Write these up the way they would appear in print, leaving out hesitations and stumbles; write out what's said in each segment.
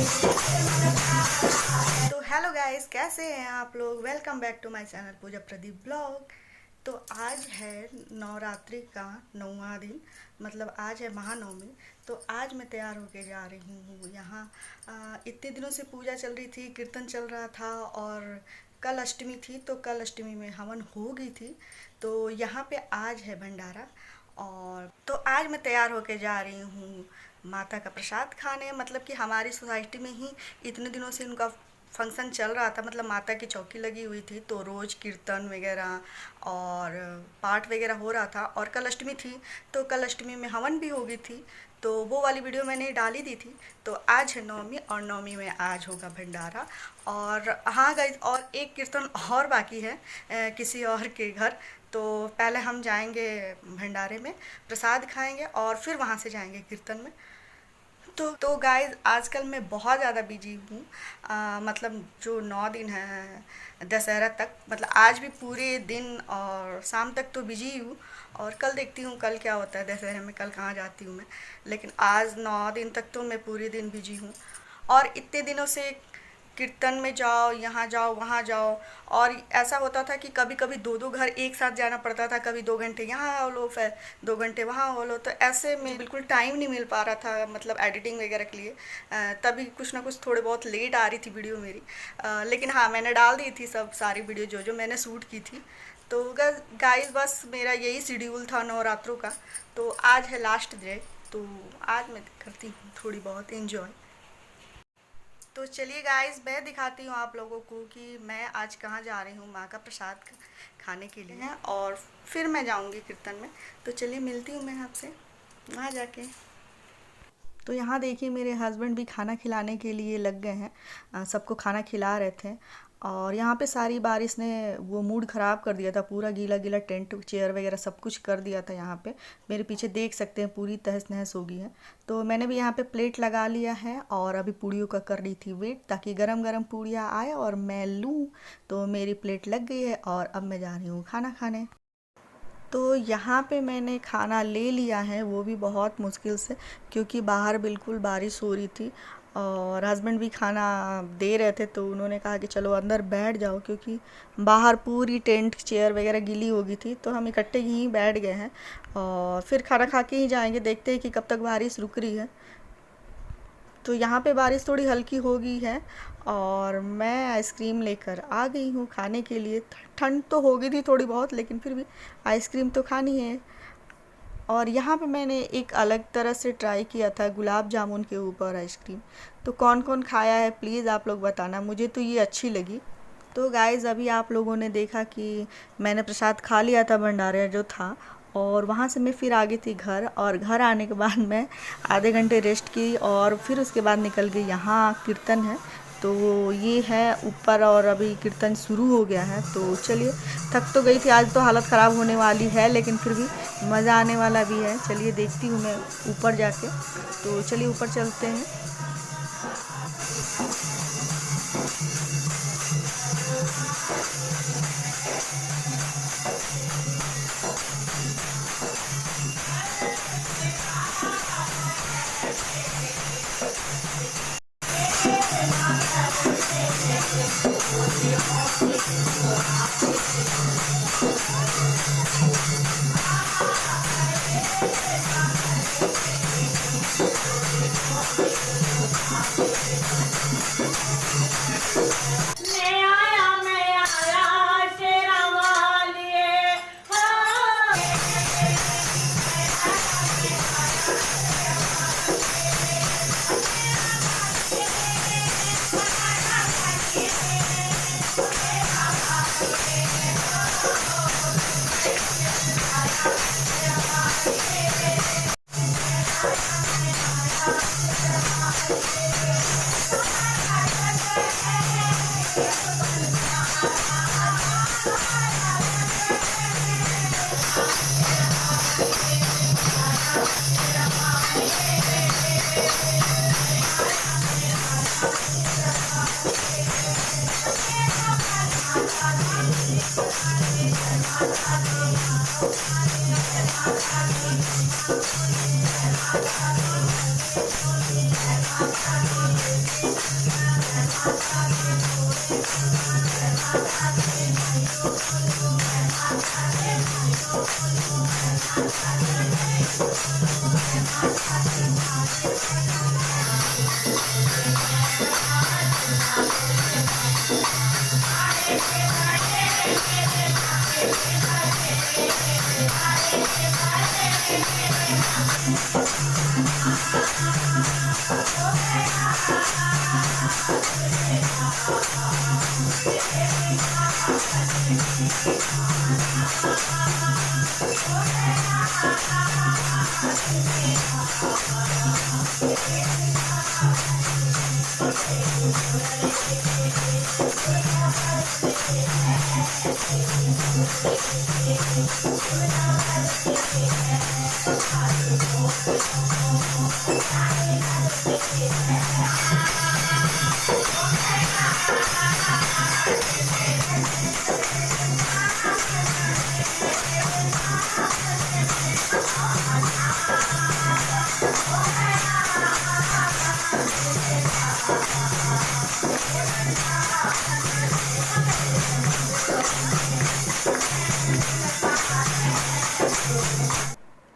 तो hello guys, कैसे हैं आप लोग। Welcome back to my channel Pooja Pradeep blog. तो आज है नवरात्रि का 9वां दिन, मतलब आज है महानवमी। तो आज मैं तैयार होके जा रही हूँ यहाँ। इतने दिनों से पूजा चल रही थी, कीर्तन चल रहा था और कल अष्टमी थी, तो कल अष्टमी में हवन हो गई थी। तो यहाँ पे आज है भंडारा। और तो आज मैं तैयार होके जा रही हूँ माता का प्रसाद खाने। मतलब कि हमारी सोसाइटी में ही इतने दिनों से उनका फंक्शन चल रहा था, मतलब माता की चौकी लगी हुई थी, तो रोज़ कीर्तन वगैरह और पाठ वगैरह हो रहा था। और कल अष्टमी थी, तो कल अष्टमी में हवन भी हो गई थी, तो वो वाली वीडियो मैंने डाली दी थी। तो आज है नवमी और नवमी में आज होगा भंडारा। और हाँ गाइस, और एक कीर्तन और बाकी है किसी और के घर। तो पहले हम जाएंगे भंडारे में, प्रसाद खाएंगे और फिर वहाँ से जाएंगे कीर्तन में। तो गाइस, आजकल मैं बहुत ज़्यादा बिजी हूँ। मतलब जो 9 दिन है दशहरा तक, मतलब आज भी पूरे दिन और शाम तक तो बिजी ही हूँ। और कल देखती हूँ कल क्या होता है दशहरे में, कल कहाँ जाती हूँ मैं। लेकिन आज 9 दिन तक तो मैं पूरे दिन बिजी हूँ। और इतने दिनों से कीर्तन में जाओ, यहाँ जाओ, वहाँ जाओ। और ऐसा होता था कि कभी कभी दो दो घर एक साथ जाना पड़ता था, कभी 2 घंटे यहाँ हो लो, फिर 2 घंटे वहाँ हो लो। तो ऐसे में बिल्कुल टाइम नहीं मिल पा रहा था, मतलब एडिटिंग वगैरह के लिए। तभी कुछ ना कुछ थोड़े बहुत लेट आ रही थी वीडियो मेरी। लेकिन हाँ, मैंने डाल दी थी सब सारी वीडियो जो जो मैंने शूट की थी। तो गाइस, बस मेरा यही शेड्यूल था नवरात्रों का। तो आज है लास्ट डे, तो आज मैं करती हूँ थोड़ी बहुत एंजॉय। तो चलिए गाइस, मैं दिखाती हूँ आप लोगों को कि मैं आज कहाँ जा रही हूँ माँ का प्रसाद खाने के लिए। और फिर मैं जाऊँगी कीर्तन में। तो चलिए मिलती हूँ मैं आपसे वहाँ जाके। तो यहाँ देखिए, मेरे हस्बैंड भी खाना खिलाने के लिए लग गए हैं। सबको खाना खिला रहे थे। और यहाँ पे सारी बारिश ने वो मूड ख़राब कर दिया था, पूरा गीला गीला टेंट चेयर वगैरह सब कुछ कर दिया था यहाँ पे। मेरे पीछे देख सकते हैं पूरी तहस नहस हो गई है। तो मैंने भी यहाँ पे प्लेट लगा लिया है और अभी पूड़ियों का कर रही थी वेट, ताकि गरम गरम पूड़ियाँ आए और मैं लूँ। तो मेरी प्लेट लग गई है और अब मैं जा रही हूँ खाना खाने। तो यहाँ पे मैंने खाना ले लिया है, वो भी बहुत मुश्किल से, क्योंकि बाहर बिल्कुल बारिश हो रही थी। और हस्बैंड भी खाना दे रहे थे, तो उन्होंने कहा कि चलो अंदर बैठ जाओ, क्योंकि बाहर पूरी टेंट चेयर वगैरह गीली हो गई थी। तो हम इकट्ठे यहीं बैठ गए हैं और फिर खाना खा के ही जाएंगे। देखते हैं कि कब तक बारिश रुक रही है। तो यहाँ पे बारिश थोड़ी हल्की हो गई है और मैं आइसक्रीम लेकर आ गई हूँ खाने के लिए। ठंड तो हो गई थी थोड़ी बहुत, लेकिन फिर भी आइसक्रीम तो खानी है। और यहाँ पे मैंने एक अलग तरह से ट्राई किया था, गुलाब जामुन के ऊपर आइसक्रीम। तो कौन कौन खाया है प्लीज़ आप लोग बताना, मुझे तो ये अच्छी लगी। तो गाइज़, अभी आप लोगों ने देखा कि मैंने प्रसाद खा लिया था भंडारा जो था। और वहाँ से मैं फिर आ गई थी घर, और घर आने के बाद मैं आधे घंटे रेस्ट की और फिर उसके बाद निकल गई। यहाँ कीर्तन है, तो ये है ऊपर और अभी कीर्तन शुरू हो गया है। तो चलिए, थक तो गई थी, आज तो हालत ख़राब होने वाली है, लेकिन फिर भी मज़ा आने वाला भी है। चलिए देखती हूँ मैं ऊपर जाके। तो चलिए ऊपर चलते हैं।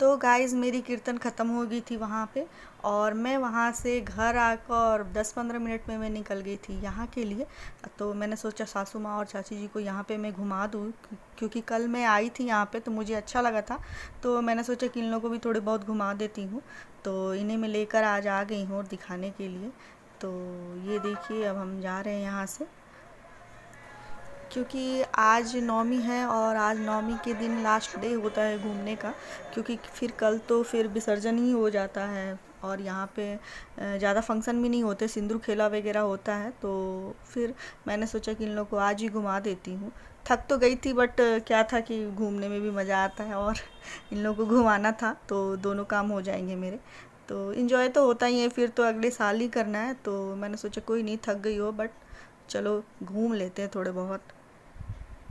तो गाइज़ मेरी कीर्तन ख़त्म हो गई थी वहाँ पे, और मैं वहाँ से घर आकर 10-15 मिनट में मैं निकल गई थी यहाँ के लिए। तो मैंने सोचा सासू माँ और चाची जी को यहाँ पे मैं घुमा दूँ, क्योंकि कल मैं आई थी यहाँ पे तो मुझे अच्छा लगा था, तो मैंने सोचा कि इन लोगों को भी थोड़ी बहुत घुमा देती हूँ। तो इन्हें मैं लेकर आज आ गई हूँ और दिखाने के लिए। तो ये देखिए अब हम जा रहे हैं यहाँ से, क्योंकि आज नवमी है और आज नवमी के दिन लास्ट डे होता है घूमने का, क्योंकि फिर कल तो फिर विसर्जन ही हो जाता है और यहाँ पे ज़्यादा फंक्शन भी नहीं होते, सिंदूर खेला वगैरह होता है। तो फिर मैंने सोचा कि इन लोग को आज ही घुमा देती हूँ। थक तो गई थी बट क्या था कि घूमने में भी मज़ा आता है और इन लोगों को घुमाना था, तो दोनों काम हो जाएंगे मेरे। तो इन्जॉय तो होता ही है, फिर तो अगले साल ही करना है। तो मैंने सोचा कोई नहीं, थक गई हो बट चलो घूम लेते हैं थोड़े बहुत।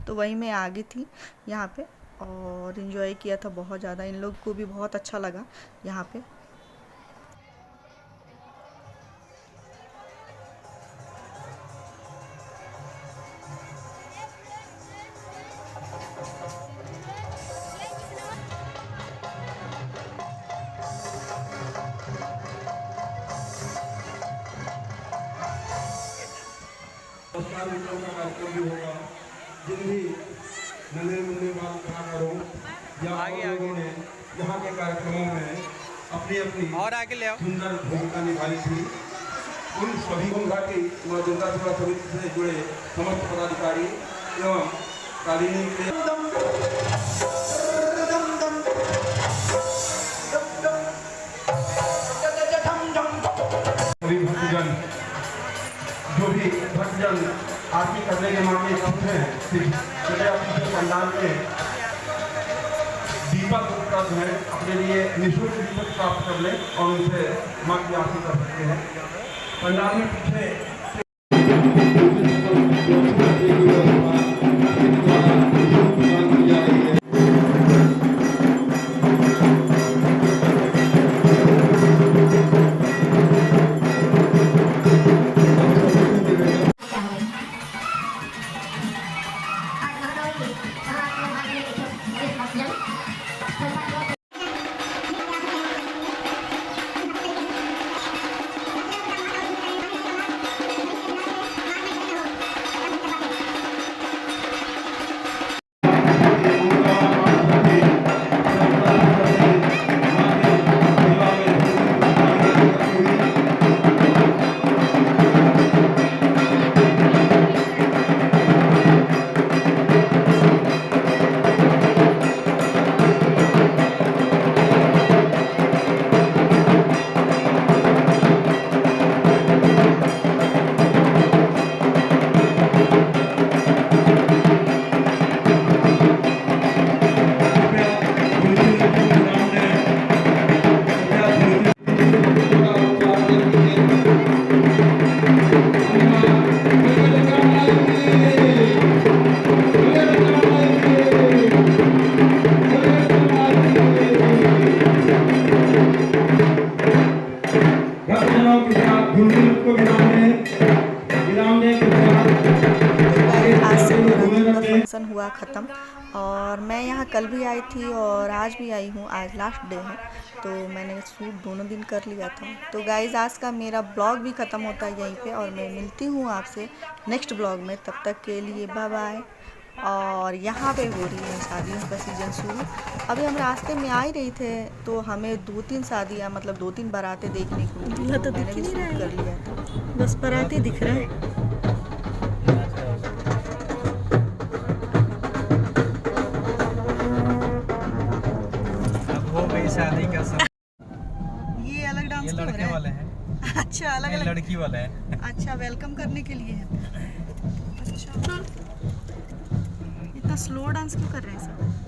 तो वहीं मैं आ गई थी यहाँ पे और इन्जॉय किया था बहुत ज़्यादा, इन लोग को भी बहुत अच्छा लगा यहाँ पे। कार्यक्रम भी होगा, जिन भी नन्हे मुन्ने बाल कलाकारों या लोगों ने यहाँ के कार्यक्रमों में अपनी अपनी और आगे ले आओ सुंदर भूमिका निभाई थी, उन सभी घाटी माँ दुर्गा सेवा समिति से जुड़े समस्त पदाधिकारी एवं कालीनी के सभी भक्तजन, जो भी भक्तजन आरती करने के मामले समझे हैं, पंडाल में दीपक उपलब्ध है, अपने लिए निःशुल्क दीपक प्राप्त कर लें और उनसे माँ की आरती कर सकते हैं। पंडाल में पीछे फंक्शन हुआ ख़त्म, और मैं यहाँ कल भी आई थी और आज भी आई हूँ। आज लास्ट डे है तो मैंने शूट दोनों दिन कर लिया था। तो गाइज़ आज का मेरा ब्लॉग भी ख़त्म होता है यहीं पे, और मैं मिलती हूँ आपसे नेक्स्ट ब्लॉग में। तब तक के लिए बाय बाय। और यहाँ पे हो रही है शादियों का सीज़न शुरू। अभी हम रास्ते में आ ही रहे थे तो हमें 2-3 शादियाँ मतलब 2-3 बारातें देखने को मिली, तो मैंने भी शूट कर लिया था। बस बराती दिख रहे हैं। अब हो गई शादी का समय। ये अलग डांस ये क्यों हो लड़के रहा है? वाले हैं, अच्छा अलग ये अलग। लड़की वाले हैं। अच्छा वेलकम करने के लिए है। अच्छा इतना स्लो डांस क्यों कर रहे हैं सब?